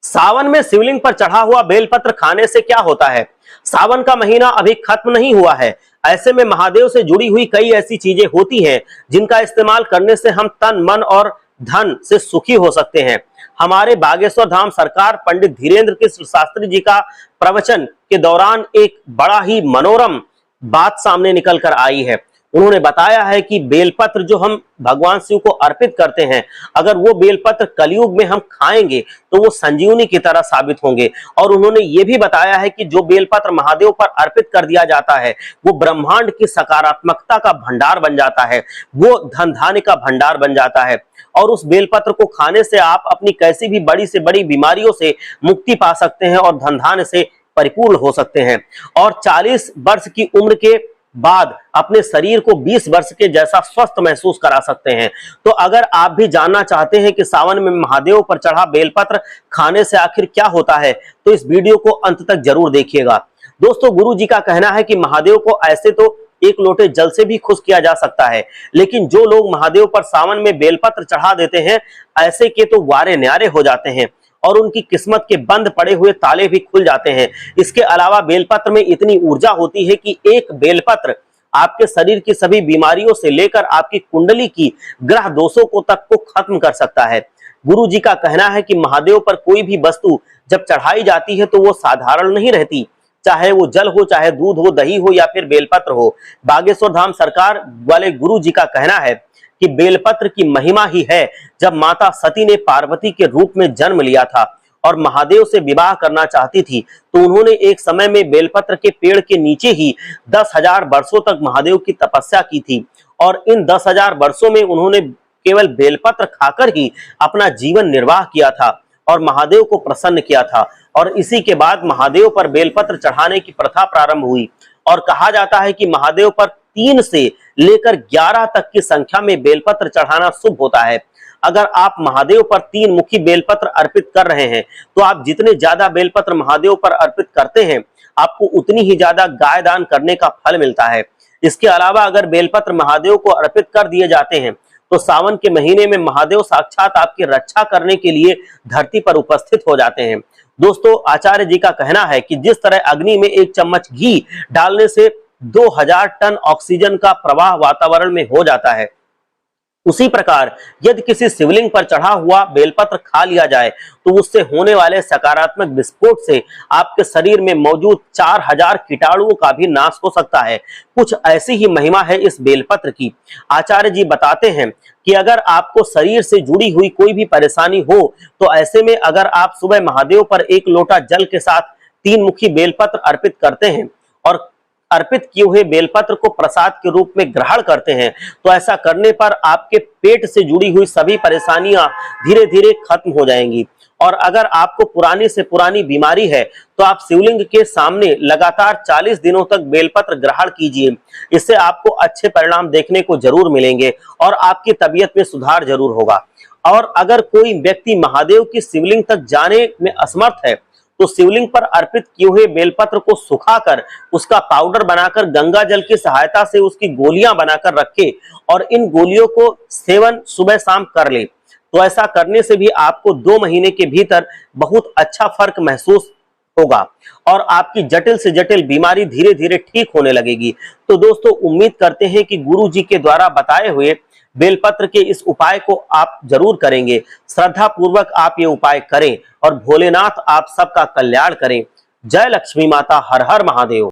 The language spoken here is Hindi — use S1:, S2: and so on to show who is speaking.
S1: सावन में शिवलिंग पर चढ़ा हुआ बेलपत्र खाने से क्या होता है। सावन का महीना अभी खत्म नहीं हुआ है। ऐसे में महादेव से जुड़ी हुई कई ऐसी चीजें होती हैं जिनका इस्तेमाल करने से हम तन मन और धन से सुखी हो सकते हैं। हमारे बागेश्वर धाम सरकार पंडित धीरेन्द्र कृष्ण शास्त्री जी का प्रवचन के दौरान एक बड़ा ही मनोरम बात सामने निकल कर आई है। उन्होंने बताया है कि बेलपत्र जो हम भगवान शिव को अर्पित करते हैं, अगर वो बेलपत्र कलयुग में हम खाएंगे तो वो संजीवनी की तरह साबित होंगे। और उन्होंने ये भी बताया है कि जो बेलपत्र महादेव पर अर्पित कर दिया जाता है वो ब्रह्मांड की सकारात्मकता का भंडार बन जाता है, वो धन धान्य का भंडार बन जाता है। और उस बेलपत्र को खाने से आप अपनी कैसी भी बड़ी से बड़ी बीमारियों से मुक्ति पा सकते हैं और धन धान्य से परिपूर्ण हो सकते हैं। और 40 वर्ष की उम्र के बाद अपने शरीर को 20 वर्ष के जैसा स्वस्थ महसूस करा सकते हैं। तो अगर आप भी जानना चाहते हैं कि सावन में महादेव पर चढ़ा बेलपत्र खाने से आखिर क्या होता है, तो इस वीडियो को अंत तक जरूर देखिएगा। दोस्तों, गुरु जी का कहना है कि महादेव को ऐसे तो एक लोटे जल से भी खुश किया जा सकता है, लेकिन जो लोग महादेव पर सावन में बेलपत्र चढ़ा देते हैं, ऐसे के तो वारे न्यारे हो जाते हैं और उनकी किस्मत के बंद पड़े हुए ताले भी खुल जाते हैं। इसके अलावा बेलपत्र में इतनी ऊर्जा होती है कि एक बेलपत्र आपके शरीर की सभी बीमारियों से लेकर आपकी कुंडली की ग्रह दोषों को तक को खत्म कर सकता है। गुरु जी का कहना है कि महादेव पर कोई भी वस्तु जब चढ़ाई जाती है तो वो साधारण नहीं रहती, चाहे वो जल हो, चाहे दूध हो, दही हो या फिर बेलपत्र हो। बागेश्वर धाम सरकार वाले गुरु जी का कहना है कि बेलपत्र की महिमा ही है। जब माता सती ने पार्वती के रूप में जन्म लिया था और महादेव से विवाह करना चाहती थी, तो उन्होंने एक समय में बेलपत्र के पेड़ के नीचे ही 10,000 वर्षों तक महादेव की तपस्या की थी। और इन 10,000 वर्षों में उन्होंने केवल बेलपत्र खाकर ही अपना जीवन निर्वाह किया था और महादेव को प्रसन्न किया था। और इसी के बाद महादेव पर बेलपत्र चढ़ाने की प्रथा प्रारंभ हुई। और कहा जाता है कि महादेव पर 3 से लेकर 11 तक की संख्या में बेलपत्र चढ़ाना शुभ होता है। अगर आप महादेव पर 3 मुखी बेलपत्र अर्पित कर रहे हैं तो आप जितने ज्यादा बेलपत्र महादेव पर अर्पित करते हैं, आपको उतनी ही ज्यादा गाय दान करने का फल मिलता है। इसके अलावा अगर बेलपत्र महादेव को अर्पित कर दिए जाते हैं तो सावन के महीने में महादेव साक्षात आपकी रक्षा करने के लिए धरती पर उपस्थित हो जाते हैं। दोस्तों, आचार्य जी का कहना है कि जिस तरह अग्नि में 1 चम्मच घी डालने से 2000 टन ऑक्सीजन का प्रवाह वातावरण में हो जाता है, उसी प्रकार यदि किसी शिवलिंग पर चढ़ा हुआ बेलपत्र खा लिया जाए तो उससे होने वाले सकारात्मक विस्फोट से आपके शरीर में मौजूद 4000 कीटाणुओं का भी नाश हो सकता है। कुछ ऐसी ही महिमा है इस बेलपत्र की। आचार्य जी बताते हैं कि अगर आपको शरीर से जुड़ी हुई कोई भी परेशानी हो तो ऐसे में अगर आप सुबह महादेव पर 1 लोटा जल के साथ 3 मुखी बेलपत्र अर्पित करते हैं और अर्पित किए हुए बेलपत्र को प्रसाद के रूप में ग्रहण करते हैं, तो ऐसा करने पर आपके पेट से जुड़ी हुई सभी परेशानियां धीरे धीरे खत्म हो जाएंगी। और अगर आपको पुरानी से पुरानी बीमारी है तो आप शिवलिंग के सामने लगातार 40 दिनों तक बेलपत्र ग्रहण कीजिए। इससे आपको अच्छे परिणाम देखने को जरूर मिलेंगे और आपकी तबीयत में सुधार जरूर होगा। और अगर कोई व्यक्ति महादेव की शिवलिंग तक जाने में असमर्थ है तो शिवलिंग पर अर्पित किए हुए बेलपत्र को सुखाकर उसका पाउडर बनाकर गंगा जल की सहायता से उसकी गोलियां बनाकर रखे और इन गोलियों को सेवन सुबह शाम कर ले। तो ऐसा करने से भी आपको 2 महीने के भीतर बहुत अच्छा फर्क महसूस होगा और आपकी जटिल से जटिल बीमारी धीरे धीरे ठीक होने लगेगी। तो दोस्तों, उम्मीद करते हैं कि गुरु जी के द्वारा बताए हुए बेलपत्र के इस उपाय को आप जरूर करेंगे। श्रद्धा पूर्वक आप ये उपाय करें और भोलेनाथ आप सबका कल्याण करें। जय लक्ष्मी माता, हर हर महादेव।